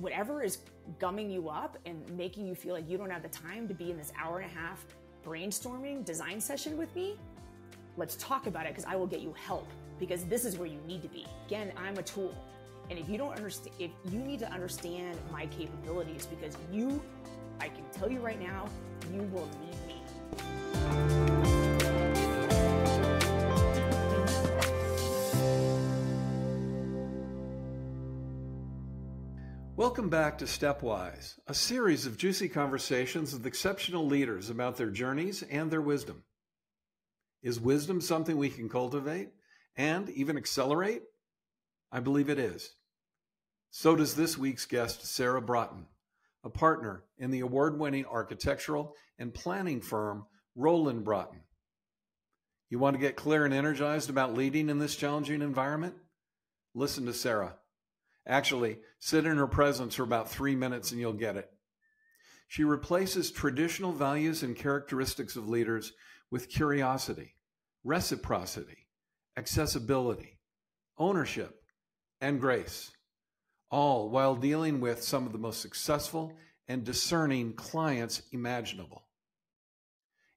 whatever is gumming you up and making you feel like you don't have the time to be in this hour and a half brainstorming design session with me, let's talk about it, because I will get you help, because this is where you need to be. Again, I'm a tool. And if you don't understand, if you need to understand my capabilities, because I can tell you right now, you will need me. Welcome back to Stepwise, a series of juicy conversations with exceptional leaders about their journeys and their wisdom. Is wisdom something we can cultivate and even accelerate? I believe it is. So does this week's guest, Sarah Broughton, a partner in the award-winning architectural and planning firm, Rowland Broughton. You want to get clear and energized about leading in this challenging environment? Listen to Sarah. Actually, sit in her presence for about 3 minutes and you'll get it. She replaces traditional values and characteristics of leaders with curiosity, reciprocity, accessibility, ownership, and grace, all while dealing with some of the most successful and discerning clients imaginable.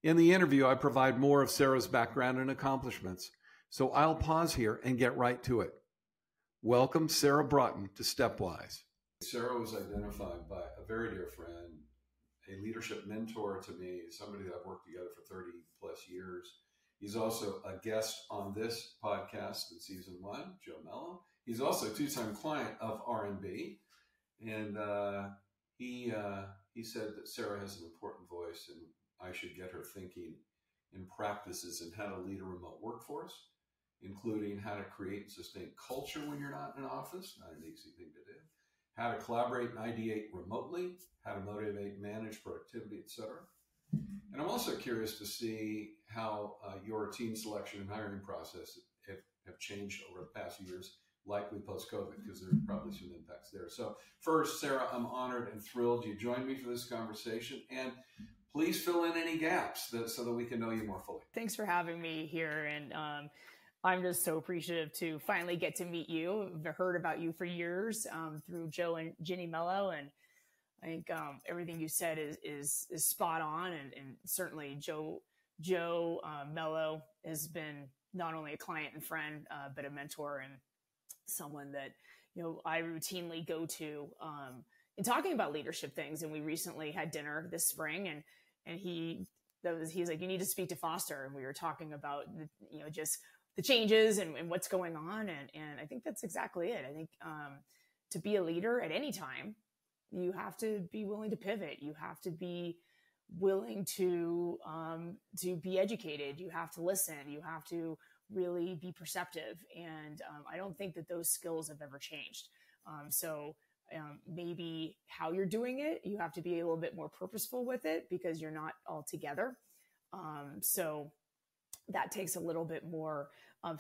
In the interview, I provide more of Sarah's background and accomplishments, so I'll pause here and get right to it. Welcome, Sarah Broughton, to Stepwise. Sarah was identified by a very dear friend, a leadership mentor to me, somebody that I've worked together for 30 plus years. He's also a guest on this podcast in season 1, Joe Mello. He's also a two-time client of R&B. And he said that Sarah has an important voice and I should get her thinking in practices in how to lead a remote workforce, including how to create and sustain culture when you're not in an office, not an easy thing to do, how to collaborate and ideate remotely, how to motivate, manage productivity, etc. And I'm also curious to see how your team selection and hiring process have changed over the past years, likely post-COVID, because there are probably some impacts there. So first, Sarah, I'm honored and thrilled you joined me for this conversation. And please fill in any gaps so that we can know you more fully. Thanks for having me here. And I'm just so appreciative to finally get to meet you. I've heard about you for years through Joe and Ginny Mello. And I think everything you said is spot on. And certainly Joe Mello has been not only a client and friend, but a mentor and someone that, I routinely go to in talking about leadership things. And we recently had dinner this spring and he's like, you need to speak to Foster. And we were talking about, just the changes and what's going on. And I think that's exactly it. I think to be a leader at any time, you have to be willing to pivot. You have to be willing to be educated. You have to listen. You have to really be perceptive. And I don't think that those skills have ever changed. Maybe how you're doing it, you have to be a little bit more purposeful with it because you're not all together. So that takes a little bit more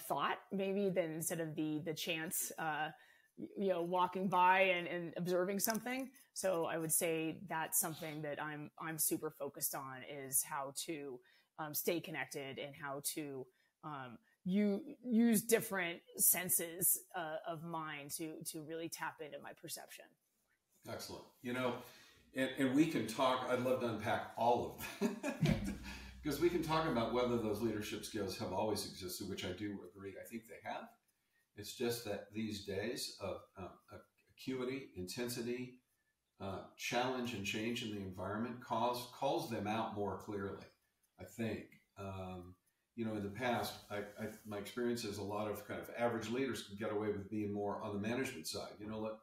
thought, maybe, than instead of the chance, walking by and observing something. So I would say that's something that I'm super focused on, is how to stay connected and how to you use different senses of mine to really tap into my perception. Excellent. And we can talk, I'd love to unpack all of them because we can talk about whether those leadership skills have always existed, which I do agree. I think they have. It's just that these days of acuity, intensity, challenge and change in the environment calls them out more clearly, I think. In the past, my experience is a lot of kind of average leaders can get away with being more on the management side.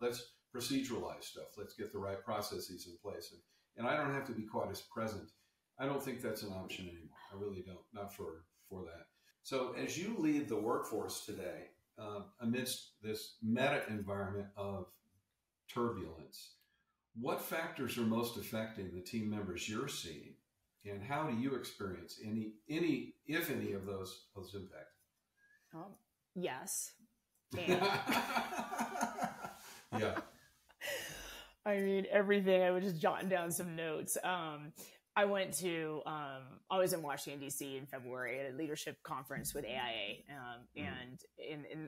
Let's proceduralize stuff. Let's get the right processes in place. And I don't have to be quite as present. I don't think that's an option anymore. I really don't, not for that. So as you lead the workforce today, amidst this meta environment of turbulence, what factors are most affecting the team members you're seeing? And how do you experience any if any of those impacts? Yes. And. Yeah. I mean, everything. I was just jotting down some notes. I went to, I was in Washington, D.C. in February at a leadership conference with AIA. And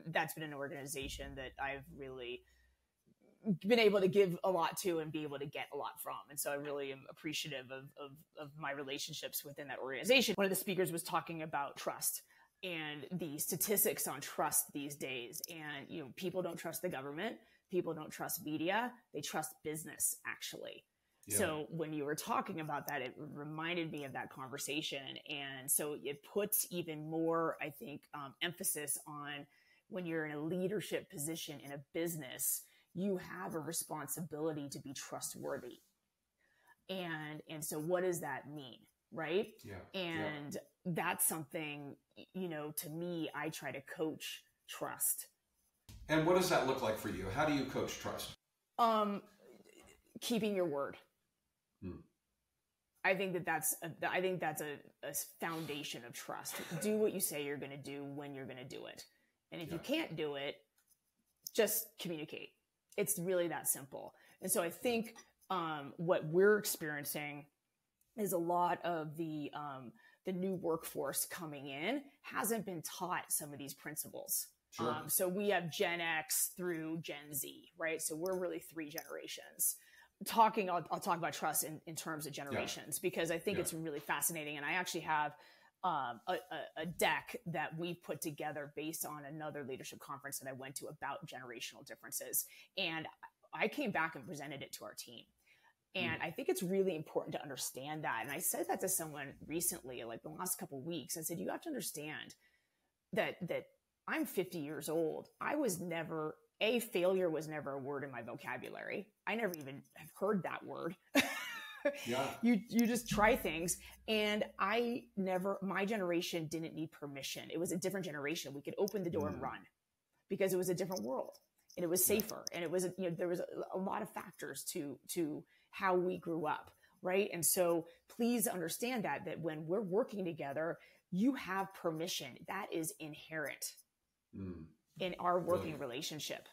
that's been an organization that I've really been able to give a lot to and be able to get a lot from. And so I really am appreciative of my relationships within that organization. One of the speakers was talking about trust and the statistics on trust these days. And, you know, people don't trust the government. People don't trust media. They trust business, actually. Yeah. So when you were talking about that, it reminded me of that conversation. And so it puts even more, I think, emphasis on when you're in a leadership position in a business, you have a responsibility to be trustworthy. And so what does that mean? Right. Yeah. And that's something, you know, to me, I try to coach trust. And what does that look like for you? How do you coach trust? Keeping your word. I think that's a foundation of trust. Do what you say you're going to do when you're going to do it. And if you can't do it, just communicate. It's really that simple. And so I think what we're experiencing is a lot of the new workforce coming in hasn't been taught some of these principles. Sure. So we have Gen X through Gen Z, right? So we're really 3 generations. I'll talk about trust in terms of generations, because I think it's really fascinating. And I actually have a deck that we put together based on another leadership conference that I went to about generational differences. And I came back and presented it to our team. And I think it's really important to understand that. And I said that to someone recently, like the last couple of weeks. I said, you have to understand that I'm 50 years old. Failure was never a word in my vocabulary. I never even have heard that word. Yeah. You just try things. And my generation didn't need permission. It was a different generation. We could open the door and run because it was a different world and it was safer. And it was, there was a lot of factors to how we grew up. Right. And so please understand that when we're working together, you have permission. That is inherent in our working relationship.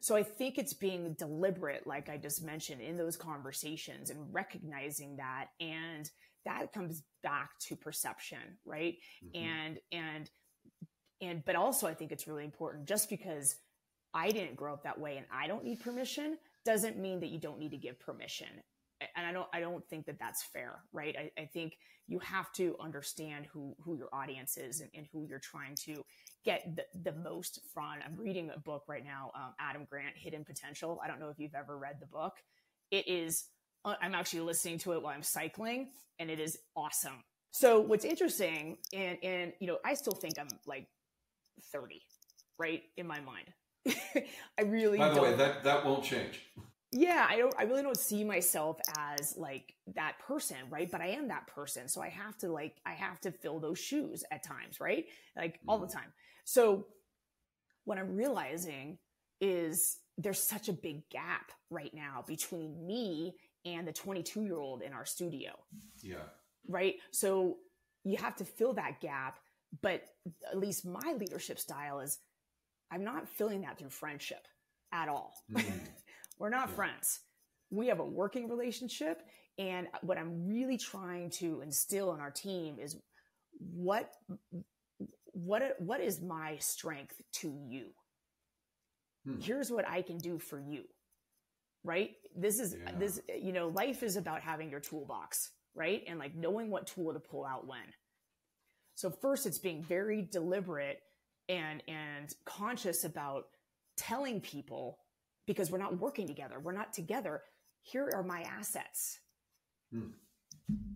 So I think it's being deliberate, like I just mentioned, in those conversations and recognizing that. And that comes back to perception, right? But also I think it's really important, just because I didn't grow up that way and I don't need permission doesn't mean that you don't need to give permission. And I don't think that that's fair, right? I think you have to understand who your audience is and who you're trying to get the most from. I'm reading a book right now, Adam Grant, Hidden Potential. I don't know if you've ever read the book. It is, I'm actually listening to it while I'm cycling, and it is awesome. So what's interesting, and I still think I'm like 30, right? In my mind. I really By the way, that won't change. Yeah, I really don't see myself as like that person, right? But I am that person. So I have to fill those shoes at times, right? Like all the time. So what I'm realizing is there's such a big gap right now between me and the 22-year-old in our studio. Yeah. Right? So you have to fill that gap, but at least my leadership style is I'm not filling that through friendship at all. We're not friends. We have a working relationship. And what I'm really trying to instill in our team is what is my strength to you? Here's what I can do for you. Right? Life is about having your toolbox, right? And like knowing what tool to pull out when. So first, it's being very deliberate and conscious about telling people, because we're not working together. We're not together. Here are my assets.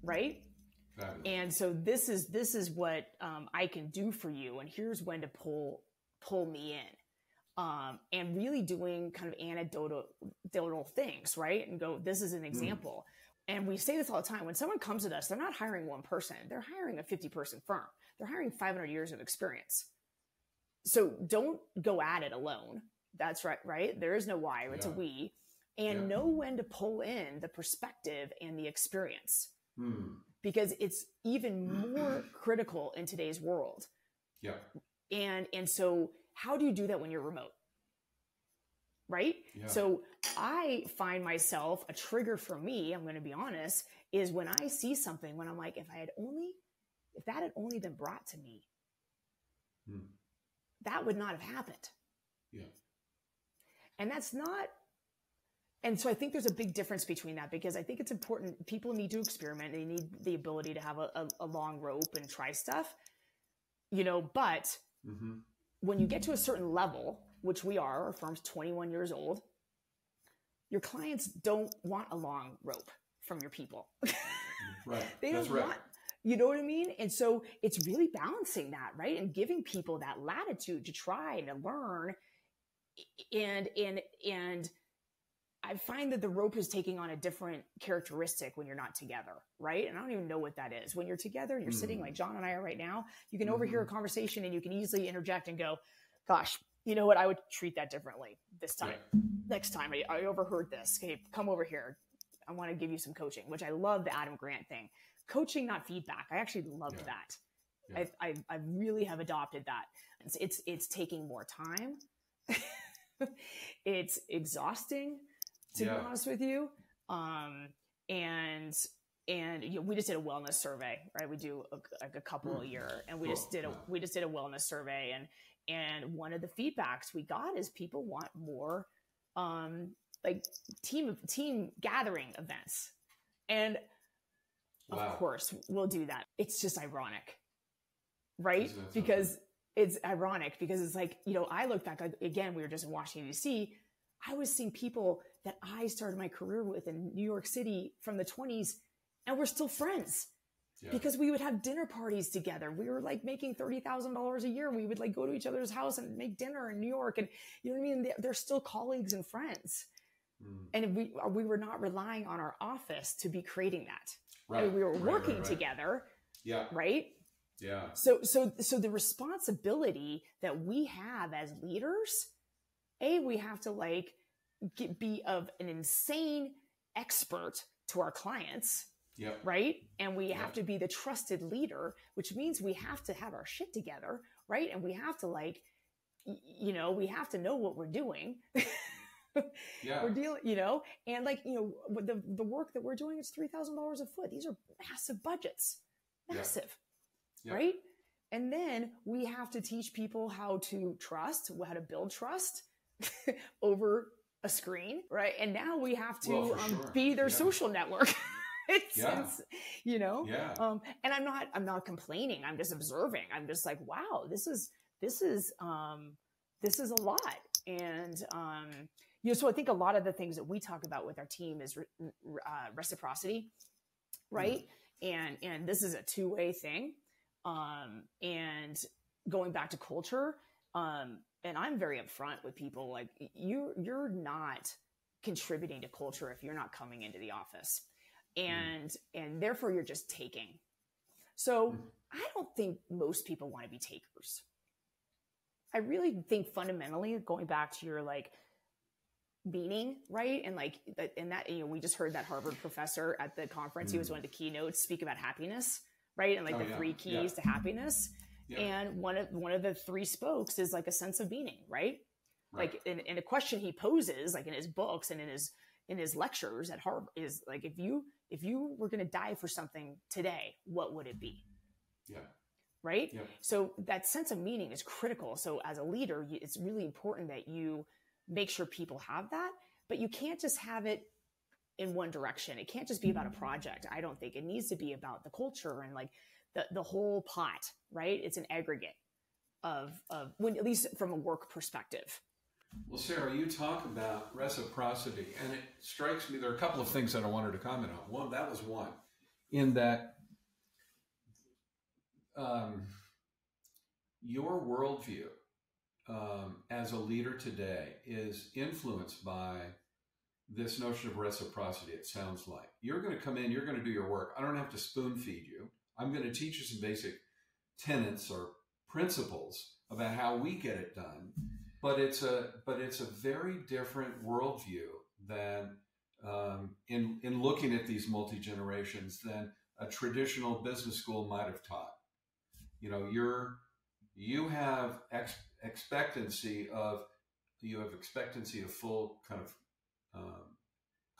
Right? Fabulous. And so this is what I can do for you. And here's when to pull me in. And really doing kind of anecdotal things, right? And go, this is an example. And we say this all the time. When someone comes to us, they're not hiring one person. They're hiring a 50-person firm. They're hiring 500 years of experience. So don't go at it alone. That's right? There is no why, it's a we. And know when to pull in the perspective and the experience. Because it's even more critical in today's world. Yeah. And so how do you do that when you're remote? Right? Yeah. So I find myself, a trigger for me, I'm going to be honest, is when I see something, when I'm like, if that had only been brought to me, that would not have happened. Yeah. And that's not And so I think there's a big difference between that, because I think it's important. People need to experiment. They need the ability to have a long rope and try stuff, but when you get to a certain level, which we are, our firm's 21 years old, your clients don't want a long rope from your people. Right. They don't want, you know what I mean? And so it's really balancing that, right? And giving people that latitude to try and to learn. And I find that the rope is taking on a different characteristic when you're not together, right? And I don't even know what that is. When you're together and you're sitting like John and I are right now, you can overhear a conversation and you can easily interject and go, gosh, you know what? I would treat that differently this time. Yeah. Next time I overheard this. Okay, come over here. I want to give you some coaching, which I love the Adam Grant thing. Coaching, not feedback. I actually loved that. Yeah. I really have adopted that. It's taking more time. It's exhausting, to be honest with you. And we just did a wellness survey, right? We do a couple a year, and we just did a wellness survey, and one of the feedbacks we got is people want more like team gathering events. And of course we'll do that. It's just ironic, right? Because it's ironic because it's like, I look back, again, we were just in Washington, D.C. I was seeing people that I started my career with in New York City from the 20s, and we're still friends because we would have dinner parties together. We were like making $30,000 a year. We would like go to each other's house and make dinner in New York. And you know what I mean? They're still colleagues and friends. And we were not relying on our office to be creating that. Right. I mean, we were working together. Yeah. Right. Yeah. So the responsibility that we have as leaders, we have to be of an insane expert to our clients. Yep. Right. And we have to be the trusted leader, which means we have to have our shit together. Right. And we have to we have to know what we're doing. We're dealing, and the work that we're doing is $3,000 a foot. These are massive budgets, massive. Yeah. Right. And then we have to teach people how to trust, how to build trust over a screen. Right. And now we have to be their social network. And I'm not complaining. I'm just observing. I'm just like, wow, this is a lot. And, so I think a lot of the things that we talk about with our team is reciprocity, right? And this is a two-way thing. And going back to culture, and I'm very upfront with people, like you're not contributing to culture if you're not coming into the office, and therefore you're just taking. So I don't think most people want to be takers. I really think fundamentally, going back to your meaning, right? And we just heard that Harvard professor at the conference, he was one of the keynotes, speak about happiness, right? And the three keys to happiness. Yeah. And one of the three spokes is a sense of meaning, right? In a question he poses, in his books and in his lectures at Harvard, is if you were going to die for something today, what would it be? Yeah. Right? Yeah. So that sense of meaning is critical. So as a leader, it's really important that you make sure people have that, but you can't just have it in one direction. It can't just be about a project. I don't think it needs to be about the culture and the whole pot, right? It's an aggregate of when, at least from a work perspective. Well, Sarah, you talk about reciprocity, and it strikes me, there are a couple of things that I wanted to comment on. That was one, in that your worldview as a leader today is influenced by this notion of reciprocity. It sounds like you're going to come in, you're going to do your work. I don't have to spoon feed you. I'm going to teach you some basic tenets or principles about how we get it done. But it's a very different worldview than in looking at these multi-generations than a traditional business school might have taught. You have expectancy of full kind of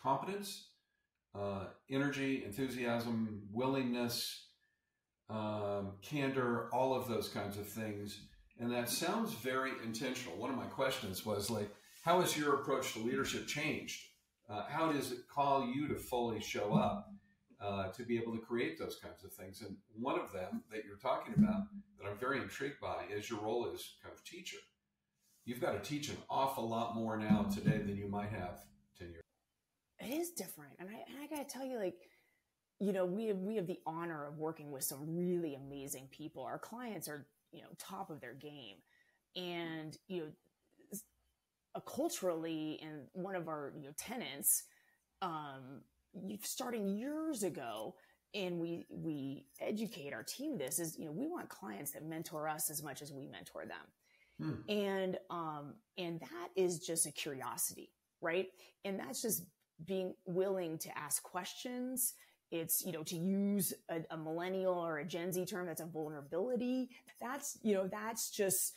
competence, energy, enthusiasm, willingness, candor, all of those kinds of things. And that sounds very intentional. One of my questions was how has your approach to leadership changed How does it call you to fully show up to be able to create those kinds of things? And one of them that you're talking about that I'm very intrigued by is your role as kind of teacher. You've got to teach an awful lot more now today than you might have 10 years. It is different. And I got to tell you, like, you know, we have the honor of working with some really amazing people. Our clients are, you know, top of their game. And, you know, culturally, and one of our, you know, tenants, starting years ago, and we educate our team. This is, you know, we want clients that mentor us as much as we mentor them, and that is just a curiosity, right? And that's just being willing to ask questions. It's, you know, to use a millennial or a Gen Z term, that's a vulnerability. That's, you know, that's just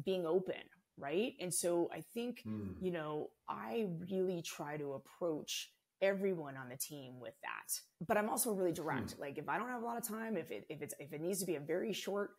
being open. Right. And so I think, you know, I really try to approach everyone on the team with that, but I'm also really direct. Like, if I don't have a lot of time, if it needs to be a very short,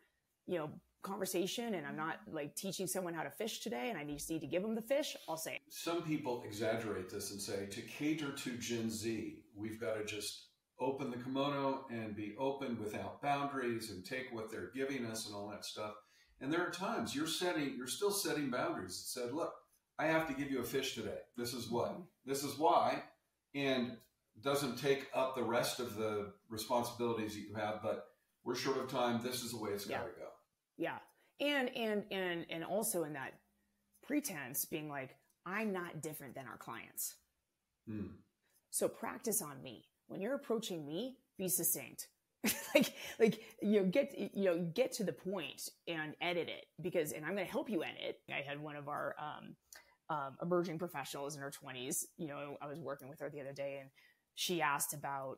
you know, conversation, and I'm not like teaching someone how to fish today and I just need to give them the fish, I'll say it. Some people exaggerate this and say, to cater to Gen Z, we've got to just open the kimono and be open without boundaries and take what they're giving us and all that stuff. And there are times you're still setting boundaries that said, look, I have to give you a fish today. This is what, this is why, and doesn't take up the rest of the responsibilities that you have, but we're short of time. This is the way it's got to go. Yeah. And also in that pretense being like, I'm not different than our clients. So practice on me. When you're approaching me, be succinct. like, get to the point and edit it, and I'm going to help you edit. I had one of our, emerging professionals in her 20s, you know, I was working with her the other day, and she asked about,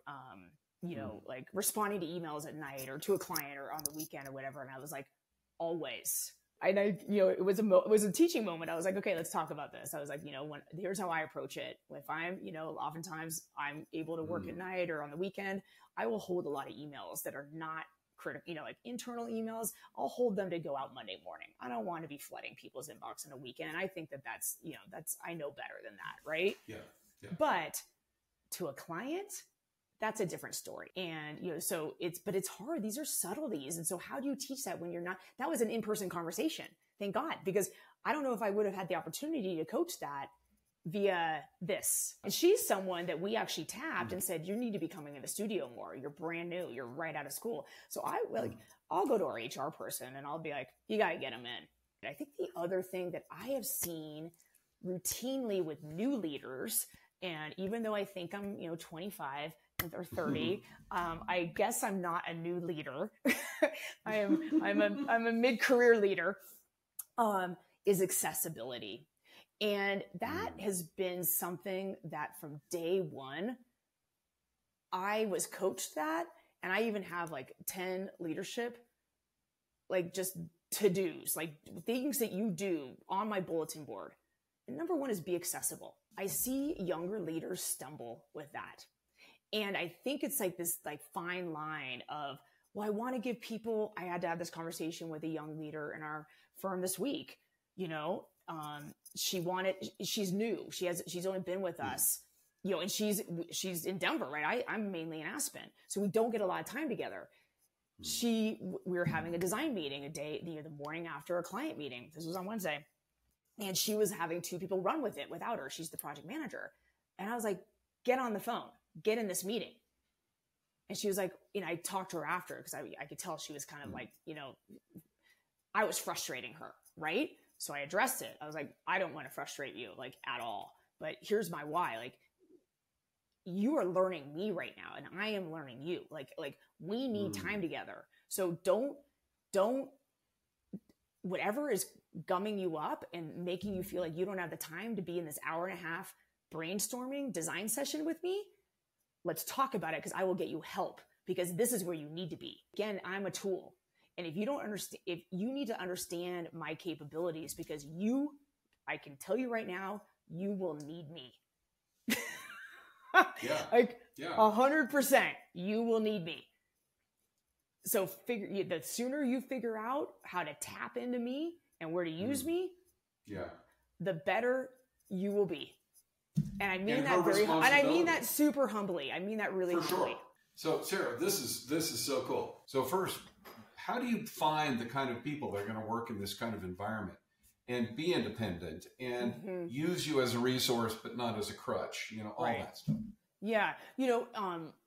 you know, like responding to emails at night or to a client or on the weekend or whatever. And I was like, always. And you know, it was a teaching moment. I was like, okay, let's talk about this. I was like, you know, here's how I approach it. If I'm, you know, oftentimes I'm able to work at night or on the weekend, I will hold a lot of emails that are not critical, you know, like internal emails. I'll hold them to go out Monday morning. I don't want to be flooding people's inbox on a weekend. I think that's, you know, I know better than that. Right. Yeah. But to a client, that's a different story. And, you know, but it's hard. These are subtleties. And so how do you teach that when you're not, that was an in-person conversation. Thank God, because I don't know if I would have had the opportunity to coach that via this. And she's someone that we actually tapped and said, you need to be coming in the studio more. You're brand new. You're right out of school. So I'll go to our HR person and I'll be like, you got to get them in. I think the other thing that I have seen routinely with new leaders, and even though I think I'm, you know, 25 or 30, I guess I'm not a new leader. I'm a mid-career leader, is accessibility. And that has been something that from day one, I was coached that. And I even have like 10 leadership, like just to-dos, like things that you do on my bulletin board. And number one is be accessible. I see younger leaders stumble with that. And I think it's like this like fine line of, well, I want to give people, I had to have this conversation with a young leader in our firm this week, you know, she's new. She's only been with us, you know, and she's in Denver, right? I'm mainly in Aspen. So we don't get a lot of time together. We were having a design meeting the morning after a client meeting. This was on Wednesday. And she was having two people run with it without her. She's the project manager. And I was like, get on the phone, get in this meeting. And she was like, you know, I talked to her after because I could tell she was kind of like, you know, I was frustrating her, right? So I addressed it. I was like, I don't want to frustrate you like at all, but here's my why. Like, you are learning me right now and I am learning you. Like we need time together. So don't whatever is gumming you up and making you feel like you don't have the time to be in this hour and a half brainstorming design session with me, let's talk about it because I will get you help because this is where you need to be. Again, I'm a tool. And if you don't understand, if you need to understand my capabilities because I can tell you right now, you will need me. Like 100%, you will need me. So the sooner you figure out how to tap into me and where to use me, the better you will be. And I mean And that her and I mean responsibility. that super humbly. I mean that really For humbly. sure. So Sarah, this is so cool. So first, how do you find the kind of people that are going to work in this kind of environment and be independent and use you as a resource, but not as a crutch? You know, all Right. that stuff. Yeah.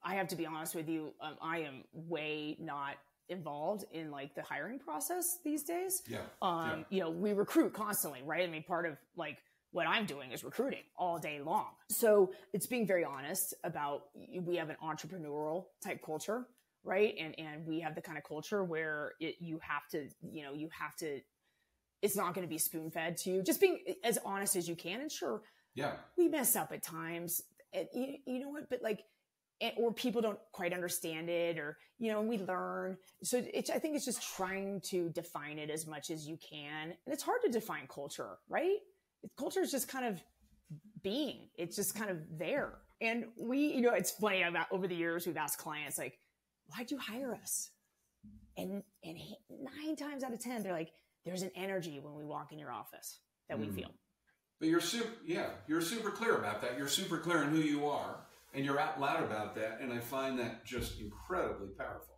I have to be honest with you. I am way not involved in like the hiring process these days. Yeah. We recruit constantly, right? I mean, part of like what I'm doing is recruiting all day long. So it's being very honest about, we have an entrepreneurial type culture, right? And we have the kind of culture where you have to, it's not going to be spoon fed to you. Just being as honest as you can. And sure, we mess up at times. And you know what? But like, or people don't quite understand it, or, we learn. So I think it's just trying to define it as much as you can. And it's hard to define culture, right? Culture is just kind of being, it's just kind of there. And it's funny, over the years, we've asked clients like, why'd you hire us? And 9 times out of 10, they're like, there's an energy when we walk in your office that we feel. But you're super clear about that. You're super clear on who you are, and you're out loud about that. And I find that just incredibly powerful.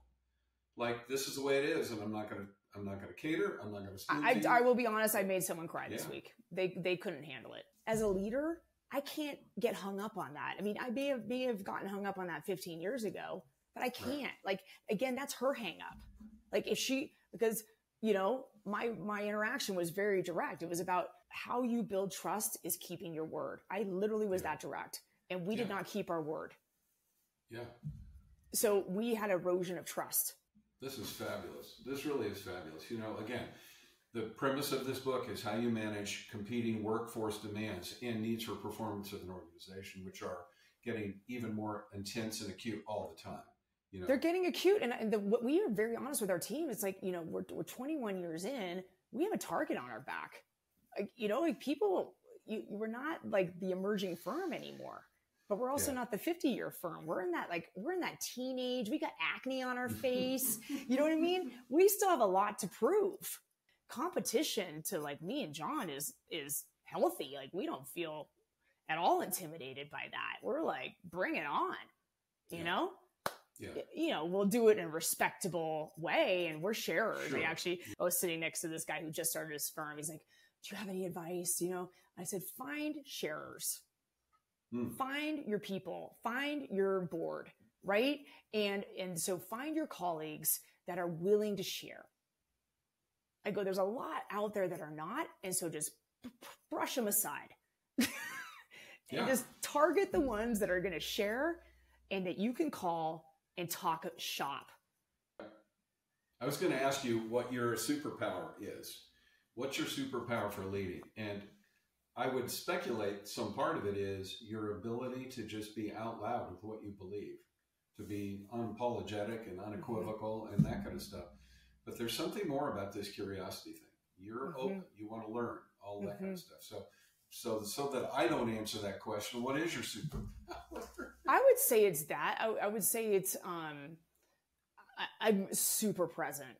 Like, this is the way it is, and I'm not going to cater. I'm not going to spoon feed. I will be honest. I made someone cry this week. They couldn't handle it. As a leader, I can't get hung up on that. I mean, I may have gotten hung up on that 15 years ago, but I can't. Right. Like, again, that's her hang up. Like because my interaction was very direct. It was about how you build trust is keeping your word. I literally was that direct, and we did not keep our word. Yeah. So we had erosion of trust. This is fabulous. This really is fabulous. Again, the premise of this book is how you manage competing workforce demands and needs for performance of an organization, which are getting even more intense and acute all the time. They're getting acute. And what we are very honest with our team. It's like, we're 21 years in, we have a target on our back. Like people, we're not like the emerging firm anymore. But we're also not the 50-year firm. We're in that teenage, we got acne on our face. You know what I mean? We still have a lot to prove. Competition to like me and John is healthy. Like, we don't feel at all intimidated by that. We're like, bring it on, you know? Yeah. We'll do it in a respectable way, and we're sharers. Sure. I was sitting next to this guy who just started his firm. He's like, do you have any advice? I said, find sharers. Find your people, find your board, right? And so find your colleagues that are willing to share. I go, there's a lot out there that are not. And so just brush them aside. And just target the ones that are going to share and that you can call and talk shop. I was going to ask you what your superpower is. What's your superpower for leading? And I would speculate some part of it is your ability to just be out loud with what you believe, to be unapologetic and unequivocal and that kind of stuff. But there's something more about this curiosity thing. You're open. You want to learn all that kind of stuff. So that I don't answer that question, what is your superpower? I would say it's that. I would say it's I'm super present.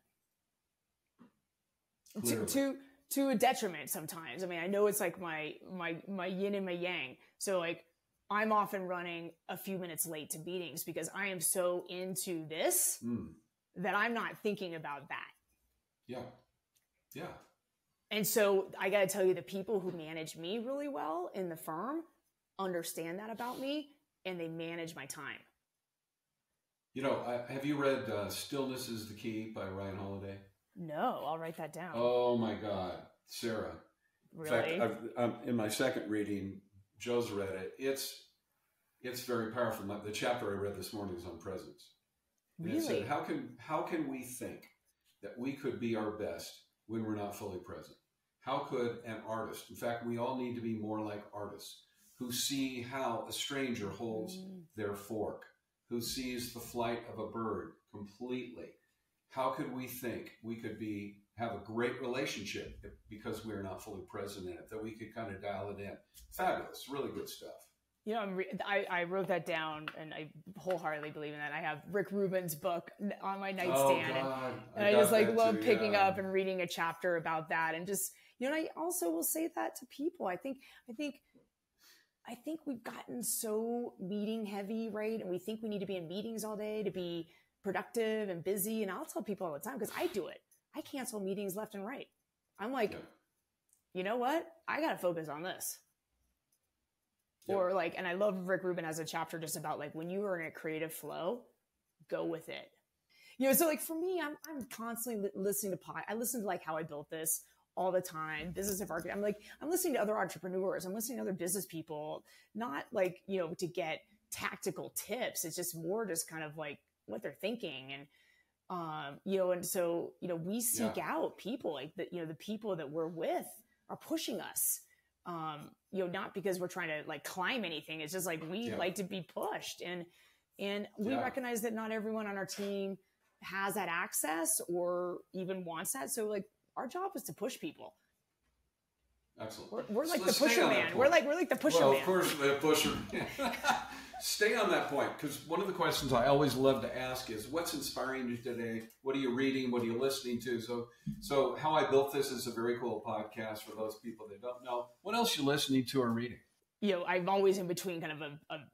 To a detriment sometimes. I mean, I know it's like my yin and my yang. So like, I'm often running a few minutes late to meetings because I am so into this that I'm not thinking about that. Yeah. And so I got to tell you, the people who manage me really well in the firm understand that about me, and they manage my time. Have you read Stillness is the Key by Ryan Holiday? No, I'll write that down. Oh my God, Sarah. Really? In fact, in my second reading, Joe's read it. It's very powerful. The chapter I read this morning is on presence. And Really? It said, how can we think that we could be our best when we're not fully present? How could an artist, in fact, we all need to be more like artists who see how a stranger holds their fork, who sees the flight of a bird completely. How could we think we could have a great relationship because we're not fully present in it, that we could kind of dial it in? Fabulous, really good stuff. I wrote that down, and I wholeheartedly believe in that. I have Rick Rubin's book on my nightstand, and I just love picking up and reading a chapter about that. And just, and I also will say that to people. I think I think we've gotten so meeting heavy, right? And we think we need to be in meetings all day to be productive and busy. And I'll tell people all the time, because I do it. I cancel meetings left and right. I'm like, you know what? I got to focus on this. Or like, and I love Rick Rubin has a chapter just about like, when you are in a creative flow, go with it. You know, so like for me, I'm constantly listening to I listen to like How I Built This all the time, Business of Architect. I'm listening to other entrepreneurs. I'm listening to other business people, not like, you know, to get tactical tips. It's just more just kind of like what they're thinking. And, you know, and so, you know, we seek out people like that, you know, the people that we're with are pushing us. You know, not because we're trying to like climb anything. It's just like, we like to be pushed, and we recognize that not everyone on our team has that access or even wants that. So like our job is to push people. Absolutely. We're like the pusher man. We're like the pusher man. Well, of course, the pusher man. Stay on that point, because one of the questions I always love to ask is, what's inspiring you today? What are you reading? What are you listening to? So How I Built This is a very cool podcast for those people that don't know. What else are you listening to or reading? You know, I'm always in between kind of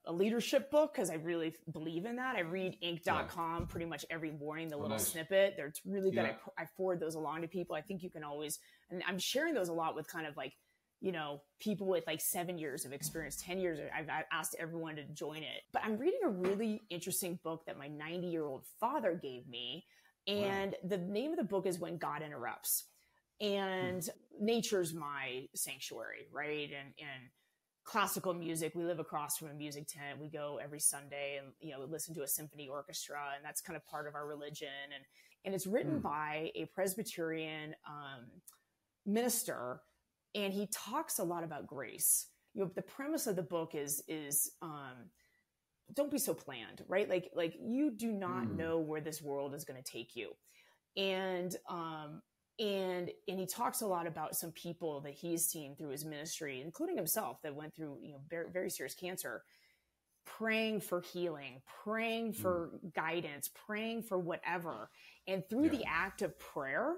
a leadership book, because I really believe in that. I read Inc.com pretty much every morning, the little snippet. They're really good. I forward those along to people. I think you can always, and I'm sharing those a lot with kind of like, you know, people with like 7 years of experience, 10 years. I've asked everyone to join it. But I'm reading a really interesting book that my 90-year-old father gave me. And the name of the book is When God Interrupts. And nature's my sanctuary, right? And classical music. We live across from a music tent. We go every Sunday and, you know, listen to a symphony orchestra. And that's kind of part of our religion. And it's written by a Presbyterian minister. And he talks a lot about grace. You know, the premise of the book is don't be so planned, right? Like you do not know where this world is going to take you. And he talks a lot about some people that he's seen through his ministry, including himself, that went through, you know, very, very serious cancer, praying for healing, praying for guidance, praying for whatever. And through the act of prayer,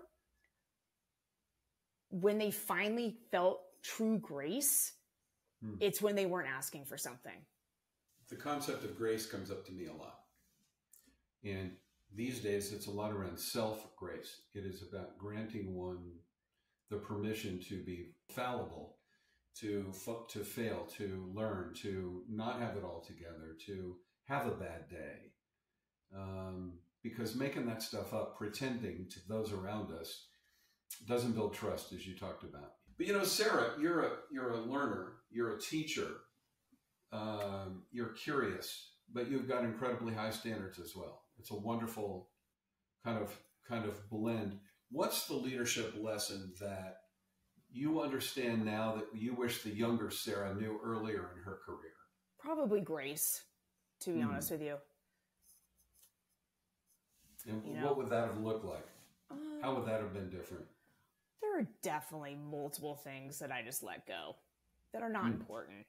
when they finally felt true grace, it's when they weren't asking for something. The concept of grace comes up to me a lot. And these days, it's a lot around self-grace. It is about granting one the permission to be fallible, to fail, to learn, to not have it all together, to have a bad day. Because making that stuff up, pretending to those around us, doesn't build trust, as you talked about. But you know, Sarah, you're a learner, you're a teacher, you're curious, but you've got incredibly high standards as well. It's a wonderful kind of blend. What's the leadership lesson that you understand now that you wish the younger Sarah knew earlier in her career? Probably grace, to be honest with you. And what would that have looked like? How would that have been different? There are definitely multiple things that I just let go that are not important.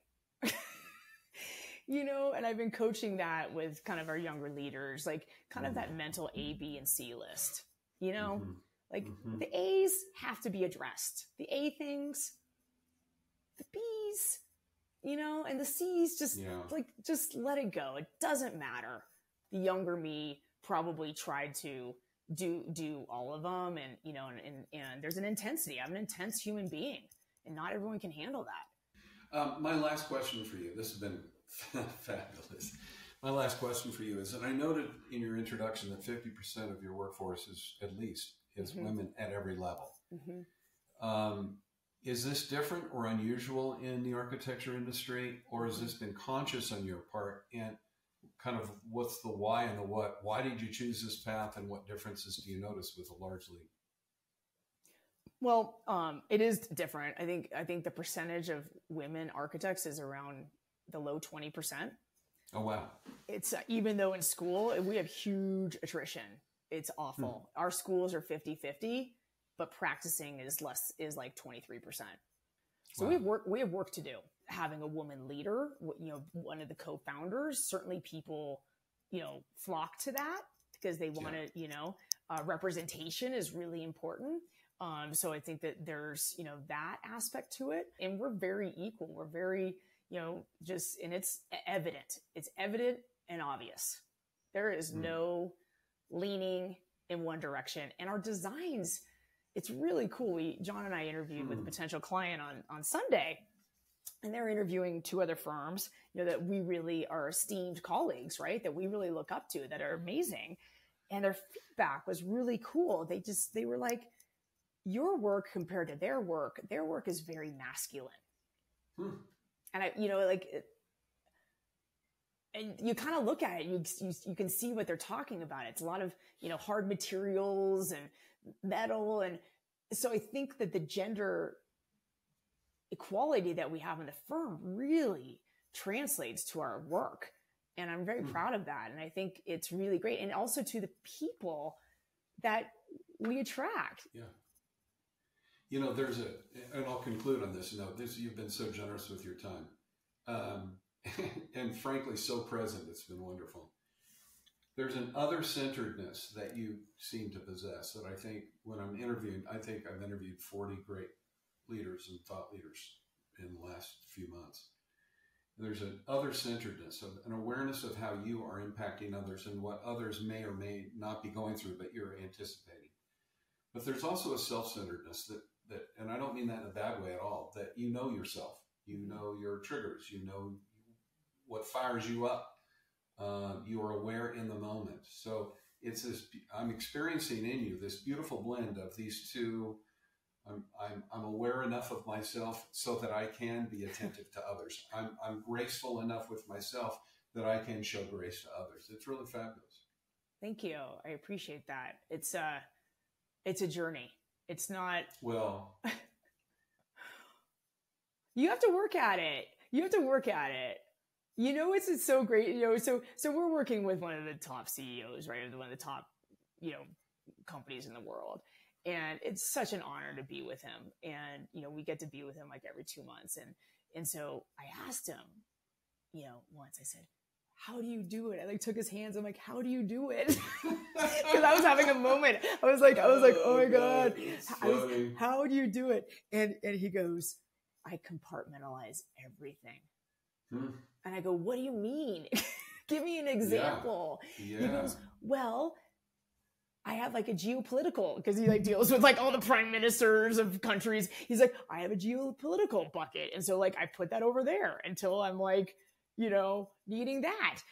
You know, and I've been coaching that with kind of our younger leaders, like kind of that mental A, B, and C list, you know, like the A's have to be addressed. The A things, the B's, you know, and the C's just let it go. It doesn't matter. The younger me probably tried to do all of them. And, you know, and there's an intensity. I'm an intense human being, and not everyone can handle that. My last question for you, this has been fabulous. My last question for you is, and I noted in your introduction that 50% of your workforce is women at every level. Is this different or unusual in the architecture industry, or has this been conscious on your part? And kind of what's the why and the what? Why did you choose this path, and what differences do you notice with a large league? Well, it is different. I think the percentage of women architects is around the low 20%. Oh, wow. It's even though in school, we have huge attrition. It's awful. Our schools are 50-50, but practicing is like 23%. So we have work to do. Having a woman leader, you know, one of the co-founders, certainly people, you know, flock to that because they want to, you know, representation is really important. So I think that there's, you know, that aspect to it, and we're very equal. We're very, and it's evident and obvious. There is no leaning in one direction. And our designs, it's really cool. John and I interviewed with a potential client on Sunday, and they're interviewing 2 other firms, that we really are esteemed colleagues, right? That we really look up to, that are amazing. And their feedback was really cool. They were like, your work compared to their work is very masculine. And and you kind of look at it, you can see what they're talking about. It's a lot of, hard materials and metal. And so I think that the gender equality that we have in the firm really translates to our work. And I'm very proud of that. And I think it's really great. And also to the people that we attract. Yeah. And I'll conclude on this note. You've been so generous with your time. And frankly, so present. It's been wonderful. There's an other-centeredness that you seem to possess that I think when I'm interviewing, I think I've interviewed 40 great leaders and thought leaders in the last few months. And there's an other-centeredness, an awareness of how you are impacting others and what others may or may not be going through, but you're anticipating. But there's also a self-centeredness that, and I don't mean that in a bad way at all, that you know yourself, you know your triggers, you know what fires you up. You are aware in the moment. So it's this, I'm experiencing in you this beautiful blend of these two. I'm aware enough of myself so that I can be attentive to others. I'm graceful enough with myself that I can show grace to others. It's really fabulous. Thank you. I appreciate that. It's a journey. It's not, well, you have to work at it. It's so great. So we're working with one of the top CEOs, right? One of the top, companies in the world. And it's such an honor to be with him. And, we get to be with him like every 2 months. And so I asked him, once I said, how do you do it? I took his hands. I'm like, how do you do it? Because I was having a moment. I was like, oh my God, how do you do it? And he goes, I compartmentalize everything. And I go, what do you mean? Give me an example. Yeah. He goes, well, I have a geopolitical, because he deals with all the prime ministers of countries. He's like, I have a geopolitical bucket. And so I put that over there until I'm needing that,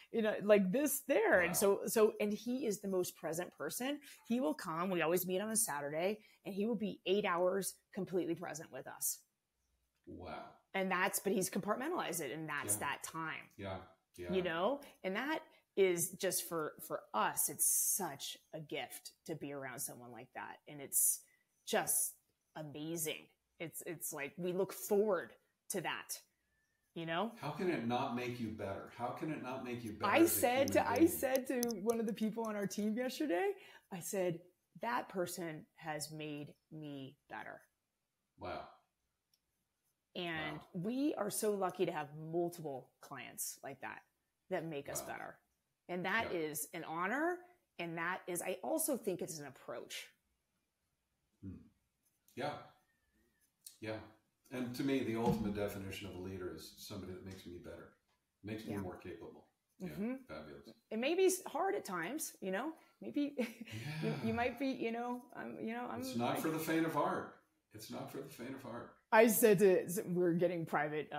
this there. Wow. And so, and he is the most present person. He will come. We always meet on a Saturday, and he will be 8 hours completely present with us. Wow. And but he's compartmentalized it, and that's that time. Yeah. And that is just for us, it's such a gift to be around someone like that. And it's just amazing. It's we look forward to that, How can it not make you better? How can it not make you better? I said to one of the people on our team yesterday, I said, that person has made me better. Wow. And we are so lucky to have multiple clients like that make us better. And that is an honor. And that is, I also think it's an approach. Yeah. Yeah. And to me, the ultimate definition of a leader is somebody that makes me better, makes me more capable. Yeah. Fabulous. It may be hard at times, maybe you might be, it's not for the faint of heart. It's not for the faint of heart. I said we're getting private,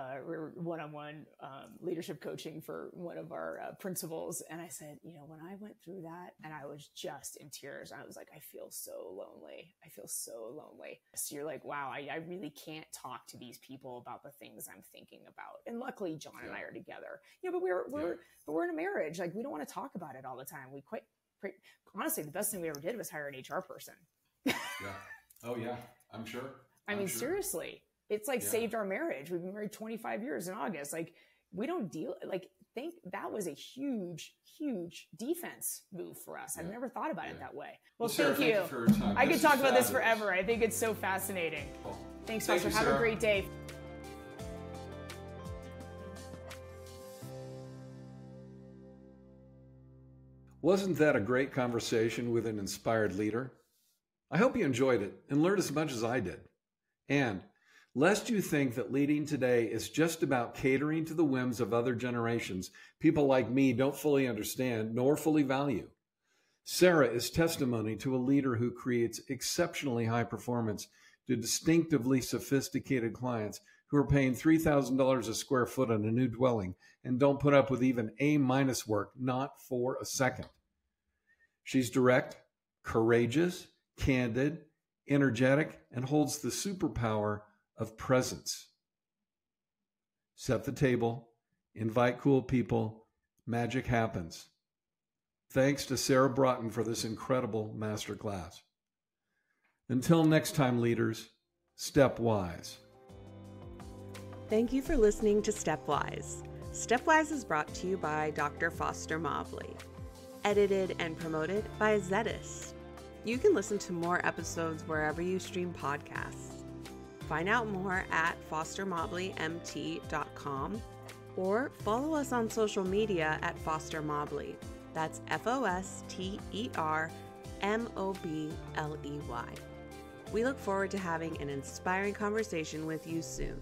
one-on-one leadership coaching for one of our principals. And I said, when I went through that and I was just in tears, I was like, I feel so lonely. So you're like, wow, I really can't talk to these people about the things I'm thinking about. And luckily John and I are together, but we're in a marriage. We don't want to talk about it all the time. We honestly, the best thing we ever did was hire an HR person. Yeah. Oh yeah. I'm sure. Seriously, it's saved our marriage. We've been married 25 years in August. We don't deal, think that was a huge, huge defense move for us. I've never thought about it that way. Well, Sarah, thank you. For your time. I could talk about this forever. I think it's so fascinating. Well, thanks, Foster. Have a great day. Wasn't that a great conversation with an inspired leader? I hope you enjoyed it and learned as much as I did. And Lest you think that leading today is just about catering to the whims of other generations, people like me don't fully understand nor fully value. Sarah is testimony to a leader who creates exceptionally high performance to distinctively sophisticated clients who are paying $3,000 a square foot on a new dwelling and don't put up with even A- work, not for a second. She's direct, courageous, candid, energetic, and holds the superpower of presence. Set the table, invite cool people, magic happens. Thanks to Sarah Broughton for this incredible masterclass. Until next time, leaders, step wise. Thank you for listening to Stepwise. Stepwise is brought to you by Dr. Foster Mobley. Edited and promoted by Zetis. You can listen to more episodes wherever you stream podcasts. Find out more at fostermobleymt.com or follow us on social media at Foster Mobley. That's FOSTERMOBLEY. We look forward to having an inspiring conversation with you soon.